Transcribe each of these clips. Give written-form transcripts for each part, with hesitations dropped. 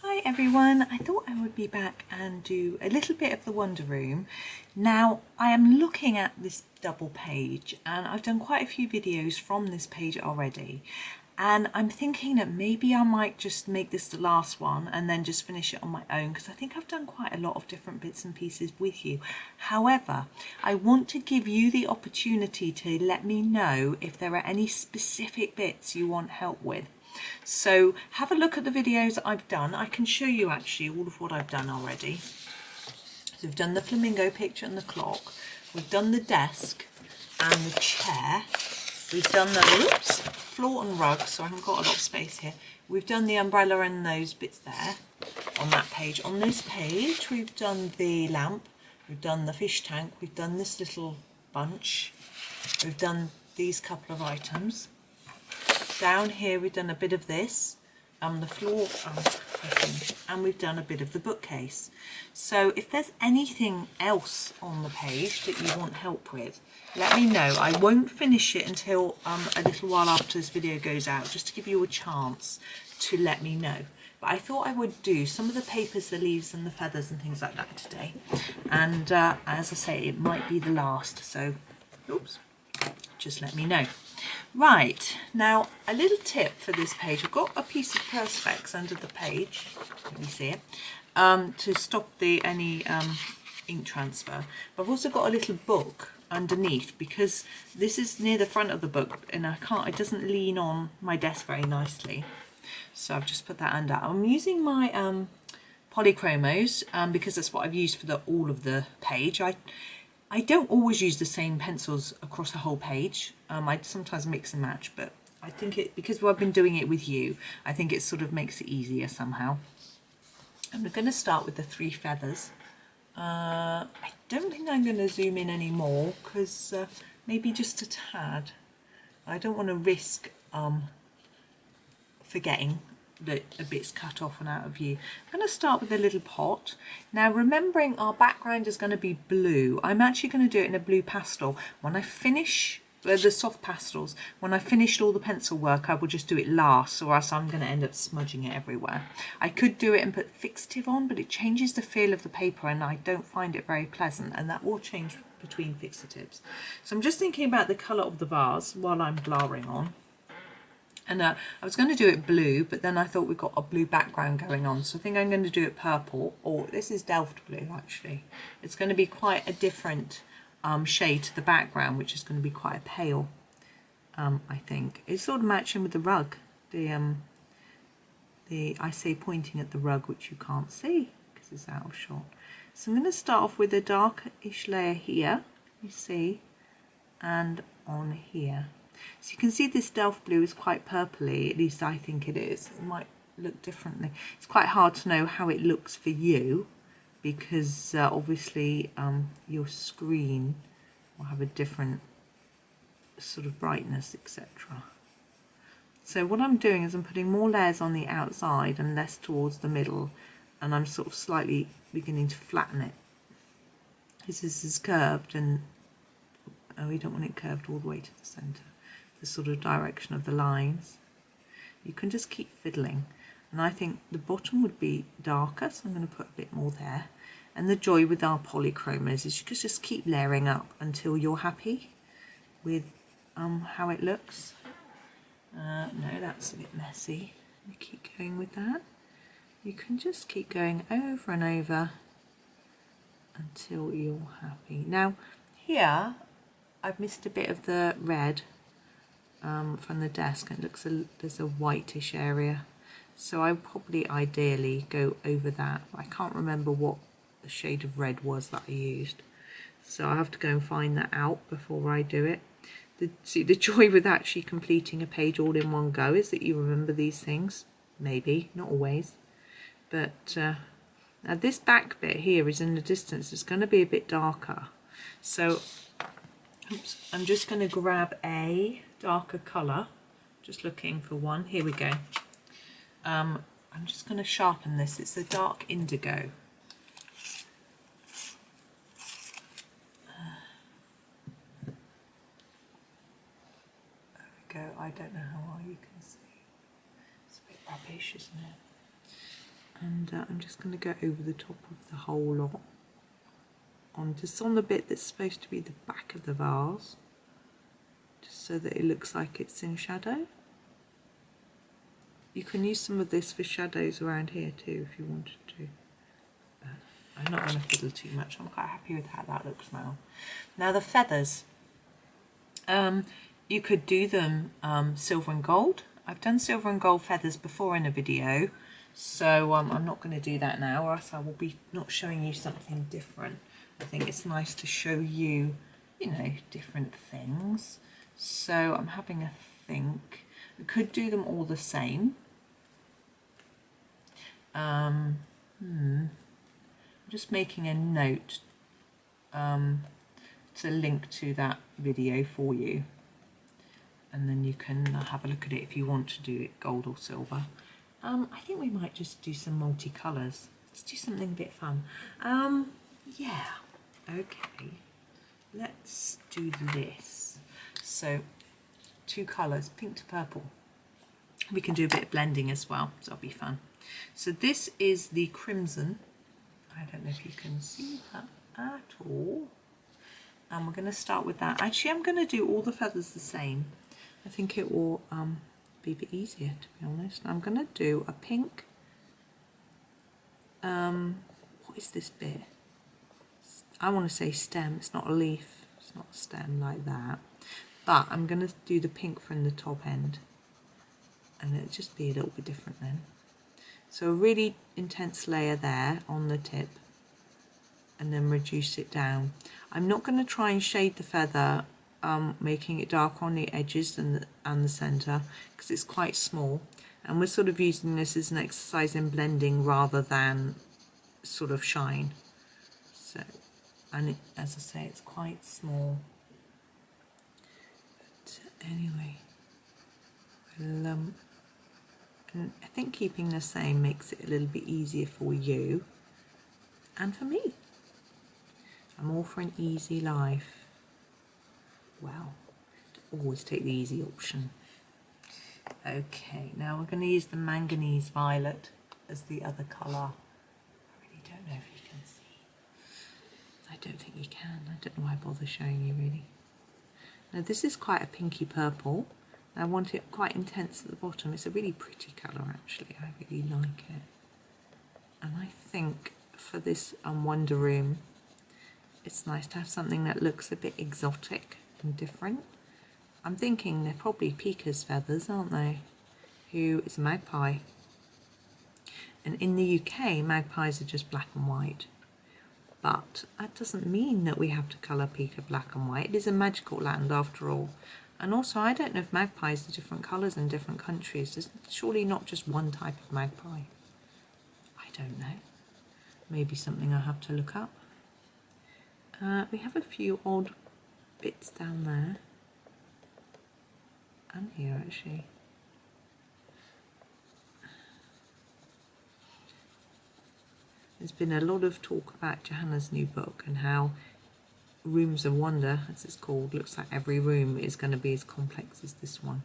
Hi everyone, I thought I would be back and do a little bit of the Wonder Room. Now I am looking at this double page and I've done quite a few videos from this page already, and I'm thinking that maybe I might just make this the last one and then just finish it on my own, because I think I've done quite a lot of different bits and pieces with you. However, I want to give you the opportunity to let me know if there are any specific bits you want help with. So have a look at the videos I've done. I can show you actually all of what I've done already. So we've done the flamingo picture and the clock. We've done the desk and the chair. We've done the floor and rug, so I haven't got a lot of space here. We've done the umbrella and those bits there on that page. On this page we've done the lamp, we've done the fish tank, we've done this little bunch, we've done these couple of items. Down here we've done a bit of this, the floor, and we've done a bit of the bookcase. So if there's anything else on the page that you want help with, let me know. I won't finish it until a little while after this video goes out, just to give you a chance to let me know. But I thought I would do some of the papers, the leaves and the feathers and things like that today. And as I say, it might be the last, so just let me know. Right, now a little tip for this page. I've got a piece of Perspex under the page, let me see it, to stop any ink transfer. But I've also got a little book underneath, because this is near the front of the book and it doesn't lean on my desk very nicely. So I've just put that under. I'm using my Polychromos because that's what I've used for all of the page. I don't always use the same pencils across the whole page. I sometimes mix and match, but I think because I've been doing it with you, I think it sort of makes it easier somehow. And we're going to start with the 3 feathers. I don't think I'm going to zoom in anymore, because maybe just a tad. I don't want to risk forgetting that a bit's cut off and out of view. I'm going to start with a little pot. Now, remembering our background is going to be blue, I'm actually going to do it in a blue pastel. When I finish the soft pastels, when I finished all the pencil work, I will just do it last, or else I'm going to end up smudging it everywhere. I could do it and put fixative on, but it changes the feel of the paper and I don't find it very pleasant, and that will change between fixatives. So I'm just thinking about the colour of the vase while I'm blaring on. And I was going to do it blue, but then I thought we've got a blue background going on, so I think I'm going to do it purple, or this is Delft Blue actually. It's going to be quite a different shade to the background, which is going to be quite a pale, I think. It's sort of matching with the rug. I say pointing at the rug, which you can't see because it's out of shot. So I'm going to start off with a darkish layer here, you see, and on here. So you can see this Delft Blue is quite purpley, at least I think it is. It might look differently. It's quite hard to know how it looks for you, because obviously your screen will have a different sort of brightness, etc. So what I'm doing is I'm putting more layers on the outside and less towards the middle, and I'm sort of slightly beginning to flatten it. This is curved, and we don't want it curved all the way to the centre. The sort of direction of the lines. You can just keep fiddling, and I think the bottom would be darker, so I'm going to put a bit more there. And the joy with our polychromos is you can just keep layering up until you're happy with how it looks. No, that's a bit messy. You keep going with that. You can just keep going over and over until you're happy. Now here I've missed a bit of the red from the desk, and it looks there's a whitish area, so I would probably ideally go over that. I can't remember what the shade of red was that I used, so I have to go and find that out before I do it. See, the joy with actually completing a page all in one go is that you remember these things. Maybe, not always, but now this back bit here is in the distance. It's going to be a bit darker, so I'm just going to grab a darker colour, just looking for one. Here we go. I'm just going to sharpen this. It's a dark indigo. There we go. I don't know how well you can see. It's a bit rubbish, isn't it? And I'm just going to go over the top of the whole lot, on just on the bit that's supposed to be the back of the vase, just so that it looks like it's in shadow. You can use some of this for shadows around here too if you wanted to. I'm not going to fiddle too much, I'm quite happy with how that looks now. Now the feathers, you could do them silver and gold. I've done silver and gold feathers before in a video, so I'm not going to do that now, or else I will be not showing you something different. I think it's nice to show you, you know, different things. So I'm having a think. I could do them all the same. I'm just making a note to link to that video for you, and then you can have a look at it if you want to do it gold or silver. I think we might just do some multicolours. Let's do something a bit fun. Yeah, okay, let's do this. So 2 colours, pink to purple. We can do a bit of blending as well, so that'll be fun. So this is the crimson. I don't know if you can see that at all. And we're going to start with that. Actually, I'm going to do all the feathers the same. I think it will be a bit easier, to be honest. I'm going to do a pink. What is this bit? I want to say stem. It's not a leaf. It's not a stem like that. But I'm going to do the pink from the top end. And it'll just be a little bit different then. So a really intense layer there on the tip, and then reduce it down. I'm not going to try and shade the feather, making it dark on the edges and the centre, because it's quite small, and we're sort of using this as an exercise in blending rather than sort of shine. So, and as I say, it's quite small. But anyway, and I think keeping the same makes it a little bit easier for you and for me. I'm all for an easy life. Well, always take the easy option. Okay, now we're going to use the Manganese Violet as the other colour. I really don't know if you can see. I don't think you can. I don't know why I bother showing you really. Now this is quite a pinky purple. I want it quite intense at the bottom. It's a really pretty colour actually. I really like it. And I think for this Wonder Room, it's nice to have something that looks a bit exotic and different. I'm thinking they're probably Pika's feathers, aren't they? Who is a magpie. And in the UK, magpies are just black and white. But that doesn't mean that we have to colour Pika black and white. It is a magical land after all. And also, I don't know if magpies are different colours in different countries. There's surely not just one type of magpie. I don't know. Maybe something I have to look up. We have a few odd bits down there. And here actually. There's been a lot of talk about Johanna's new book and how Rooms of Wonder, as it's called, looks like every room is going to be as complex as this one,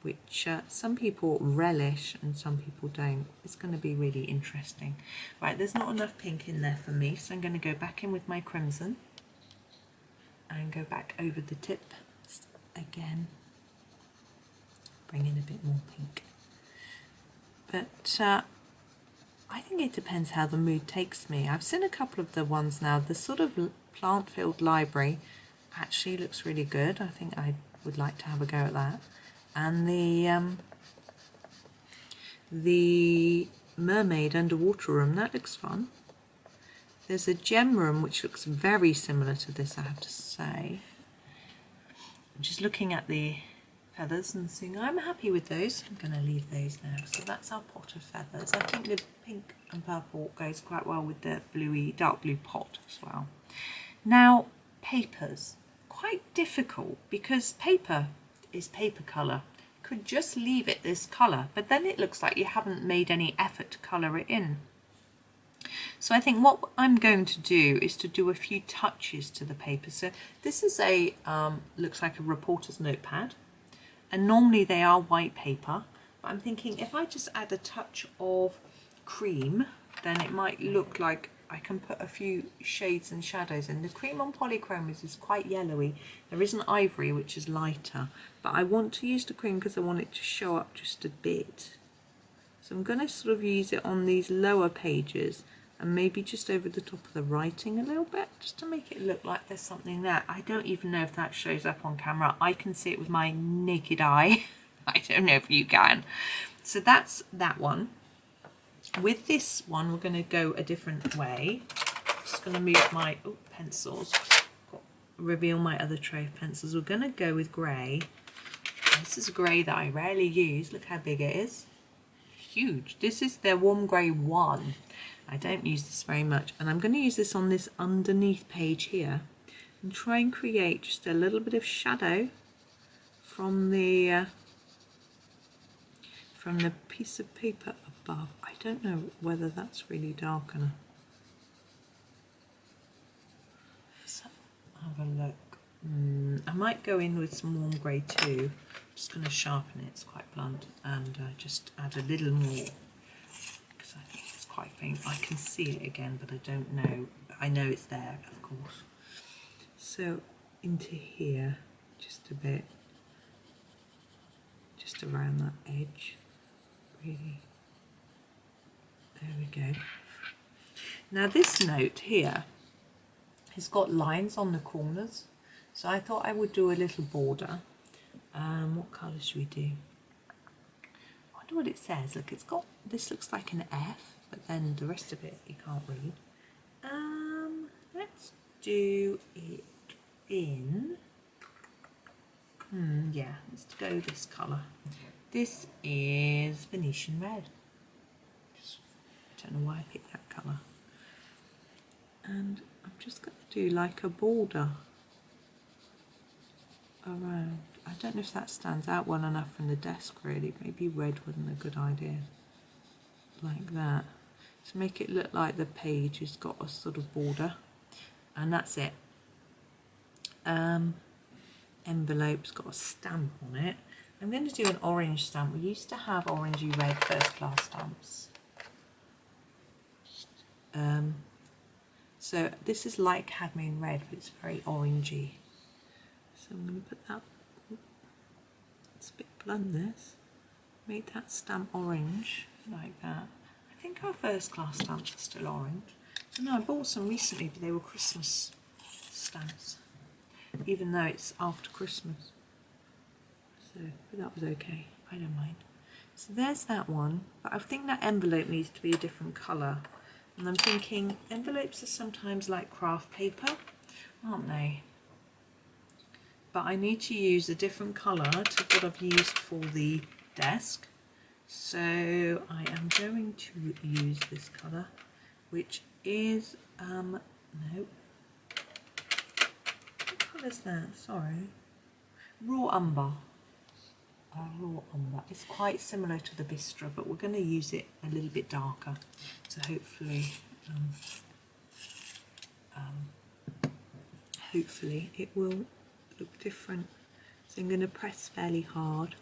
which some people relish and some people don't. It's going to be really interesting. Right, there's not enough pink in there for me, so I'm going to go back in with my crimson and go back over the tip again, bring in a bit more pink. But I think it depends how the mood takes me. I've seen a couple of the ones now. The sort of plant-filled library actually looks really good. I think I would like to have a go at that. And the mermaid underwater room, that looks fun. There's a gem room which looks very similar to this, I have to say. I'm just looking at the feathers and seeing I'm happy with those. I'm going to leave those now. So that's our pot of feathers. I think the pink and purple goes quite well with the bluey, dark blue pot as well. Now, papers. Quite difficult because paper is paper colour. Could just leave it this colour, but then it looks like you haven't made any effort to colour it in. So I think what I'm going to do is to do a few touches to the paper. So this is a, looks like a reporter's notepad, and normally they are white paper, but I'm thinking if I just add a touch of cream, then it might look like I can put a few shades and shadows in. The cream on Polychromos is quite yellowy. There is an ivory which is lighter, but I want to use the cream because I want it to show up just a bit. So I'm going to sort of use it on these lower pages and maybe just over the top of the writing a little bit, just to make it look like there's something there. I don't even know if that shows up on camera. I can see it with my naked eye. I don't know if you can. So that's that one. With this one, we're going to go a different way. Just going to move my pencils, reveal my other tray of pencils. We're going to go with grey. This is a grey that I rarely use. Look how big it is. Huge. This is their warm grey 1. I don't use this very much, and I'm going to use this on this underneath page here and try and create just a little bit of shadow from the piece of paper above. I don't know whether that's really dark enough. Let's have a look. I might go in with some warm grey too. I'm just going to sharpen it, it's quite blunt, and just add a little more because I think it's quite faint. I can see it again, but I don't know. I know it's there, of course. So into here, just a bit, just around that edge, really. There we go. Now this note here has got lines on the corners, so I thought I would do a little border. What colour should we do? I wonder what it says. Look, it's got, this looks like an F, but then the rest of it you can't read. Let's do it in, yeah, let's go this colour. This is Venetian Red. I don't know why I picked that colour. And I'm just going to do like a border around. I don't know if that stands out well enough from the desk really. Maybe red wasn't a good idea. Like that. To make it look like the page has got a sort of border. And that's it. Envelope's got a stamp on it. I'm going to do an orange stamp. We used to have orangey red first class stamps. So this is like Cadmium Red, but it's very orangey. So I'm going to put that, it's a bit blunt this, make that stamp orange, like that. I think our first class stamps are still orange. So no, I bought some recently, but they were Christmas stamps, even though it's after Christmas. So that was okay, I don't mind. So there's that one, but I think that envelope needs to be a different colour. And I'm thinking envelopes are sometimes like craft paper, aren't they? But I need to use a different colour to what I've used for the desk. So I am going to use this colour, which is, no. What colour is that? Sorry. Raw Umber. Raw Umber. It's quite similar to the Bistra, but we're going to use it a little bit darker. So hopefully it will look different. So I'm going to press fairly hard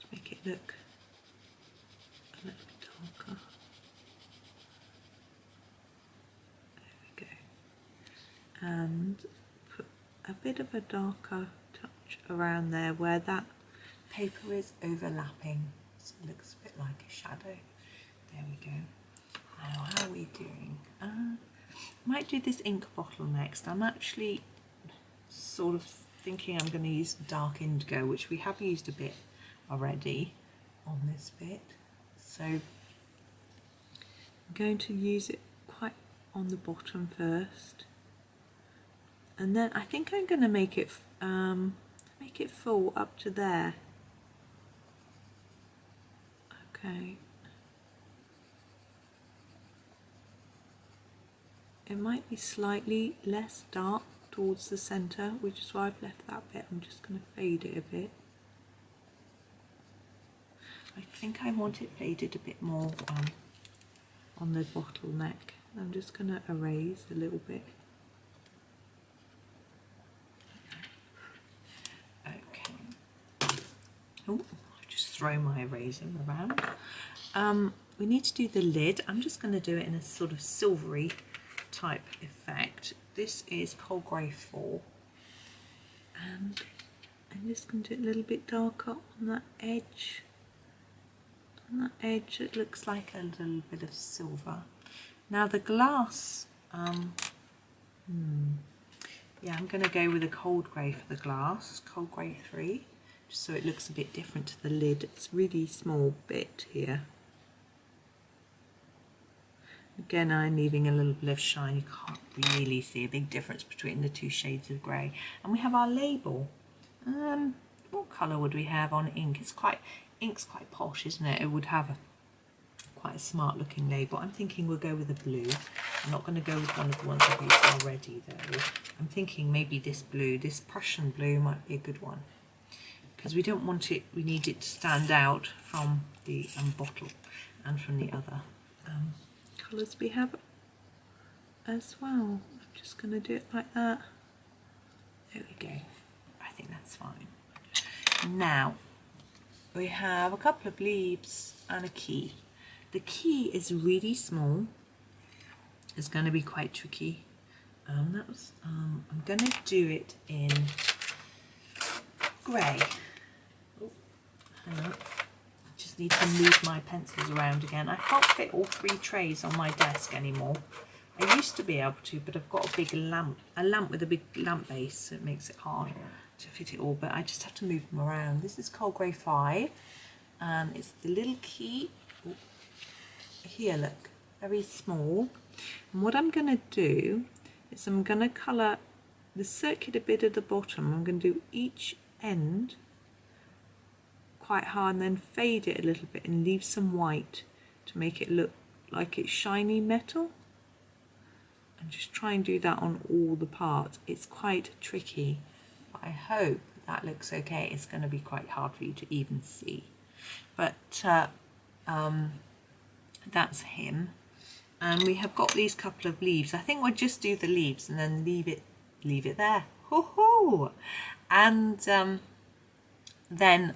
to make it look a little bit darker. There we go. And put a bit of a darker touch around there where that paper is overlapping, so it looks a bit like a shadow. There we go. Now how are we doing? Might do this ink bottle next. I'm actually sort of thinking I'm going to use dark indigo, which we have used a bit already on this bit. So I'm going to use it quite on the bottom first, and then I think I'm going to make it full up to there. Okay. It might be slightly less dark towards the centre, which is why I've left that bit. I'm just going to fade it a bit. I think I want it faded a bit more on the bottleneck. I'm just going to erase a little bit. Okay. Oh, I just throw my eraser around. we need to do the lid. I'm just going to do it in a sort of silvery type effect. This is Cold Grey 4. And I'm just going to do it a little bit darker on that edge. On that edge it looks like a little bit of silver. Now the glass, yeah, I'm going to go with a Cold Grey for the glass, Cold Grey 3, just so it looks a bit different to the lid. It's a really small bit here. Again, I'm leaving a little bit of shine. You can't really see a big difference between the two shades of grey. And we have our label. What colour would we have on ink? Ink's quite posh, isn't it? It would have quite a smart looking label. I'm thinking we'll go with a blue. I'm not going to go with one of the ones I've used already though. I'm thinking maybe this blue, this Prussian blue might be a good one. Because we don't want it, we need it to stand out from the bottle and from the other colours we have as well. I'm just going to do it like that. There we go. I think that's fine. Now we have a couple of leaves and a key. The key is really small. It's going to be quite tricky. I'm going to do it in grey. Oh, hang on. Just need to move my pencils around again. I can't fit all 3 trays on my desk anymore. I used to be able to, but I've got a big lamp, with a big lamp base, so it makes it hard to fit it all, but I just have to move them around. This is Cold Grey 5, and it's the little key. Ooh. Here, look, very small. And what I'm going to do is I'm going to colour the circular bit at the bottom. I'm going to do each end quite hard and then fade it a little bit and leave some white to make it look like it's shiny metal. And just try and do that on all the parts. It's quite tricky, but I hope that looks okay. It's going to be quite hard for you to even see, but that's him. And we have got these couple of leaves. I think we'll just do the leaves and then leave it there. Ho-ho! And then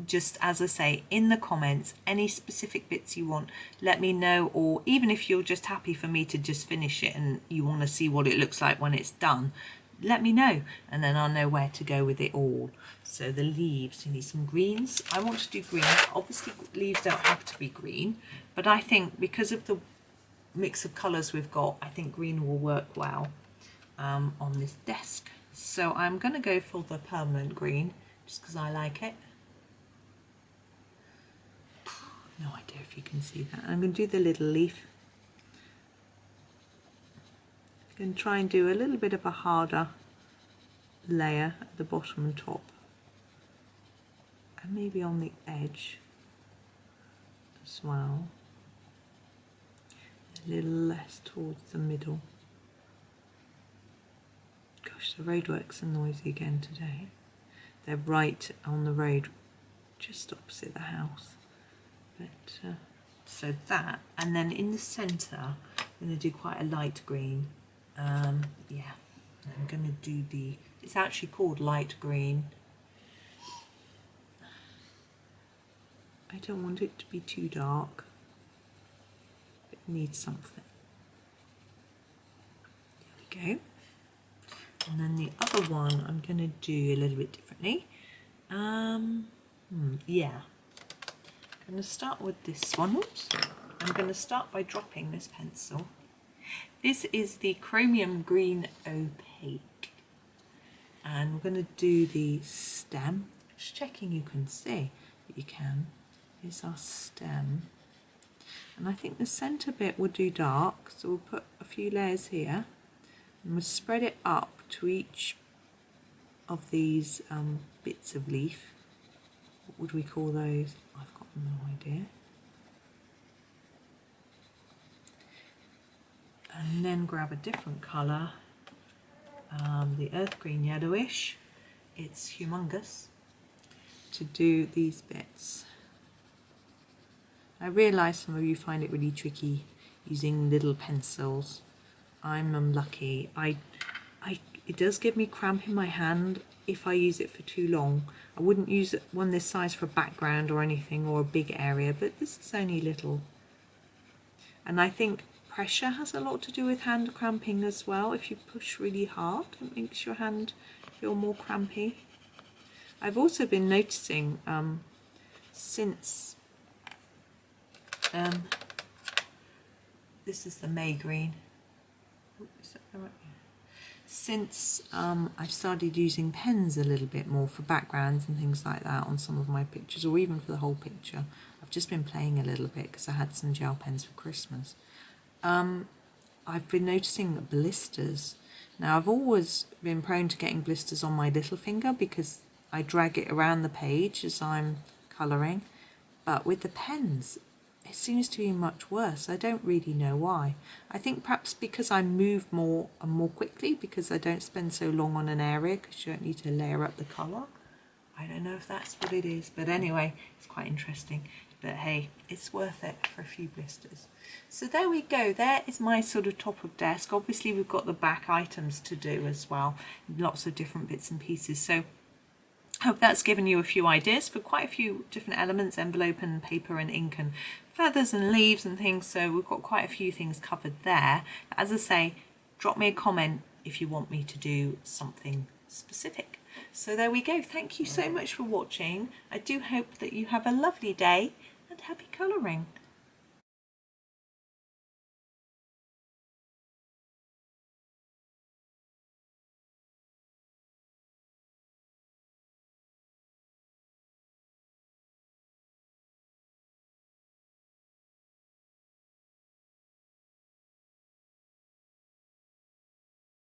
just as I say, in the comments, any specific bits you want, let me know, or even if you're just happy for me to just finish it and you want to see what it looks like when it's done, let me know, and then I'll know where to go with it all. So the leaves, you need some greens. I want to do green. Obviously leaves don't have to be green, but I think because of the mix of colours we've got, I think green will work well on this desk. So I'm going to go for the permanent green just because I like it. No idea if you can see that. I'm going to do the little leaf. I'm going to try and do a little bit of a harder layer at the bottom and top, and maybe on the edge as well. A little less towards the middle. Gosh, the roadworks are noisy again today. They're right on the road, just opposite the house. But so that, and then in the centre, I'm going to do quite a light green. Yeah, I'm going to do it's actually called light green. I don't want it to be too dark. It needs something. There we go. And then the other one I'm going to do a little bit differently. Yeah. I'm going to start with this one. Oops. I'm going to start by dropping this pencil. This is the Chromium Green Opaque. And we're going to do the stem. Just checking you can see that you can. Here's our stem. And I think the centre bit will do dark, so we'll put a few layers here. And we'll spread it up to each of these bits of leaf. What would we call those? I've got no idea. And then grab a different colour, the earth green yellowish. It's humongous, to do these bits. I realise some of you find it really tricky using little pencils. I'm unlucky. It does give me cramp in my hand if I use it for too long. I wouldn't use one this size for a background or anything, or a big area, but this is only little And I think pressure has a lot to do with hand cramping as well. If you push really hard, it makes your hand feel more crampy. I've also been noticing since this is the May green. Oh, is that the right? Since I've started using pens a little bit more for backgrounds and things like that on some of my pictures, or even for the whole picture, I've just been playing a little bit because I had some gel pens for Christmas. I've been noticing blisters. Now, I've always been prone to getting blisters on my little finger because I drag it around the page as I'm colouring, but with the pens it seems to be much worse. I don't really know why. I think perhaps because I move more and more quickly, because I don't spend so long on an area because you don't need to layer up the colour. I don't know if that's what it is, but anyway, it's quite interesting. But hey, it's worth it for a few blisters. So there we go. There is my sort of top of desk. Obviously we've got the back items to do as well. Lots of different bits and pieces. So I hope that's given you a few ideas for quite a few different elements, envelope and paper and ink and feathers and leaves and things. So we've got quite a few things covered there. As I say, drop me a comment if you want me to do something specific. So there we go. Thank you so much for watching. I do hope that you have a lovely day and happy colouring.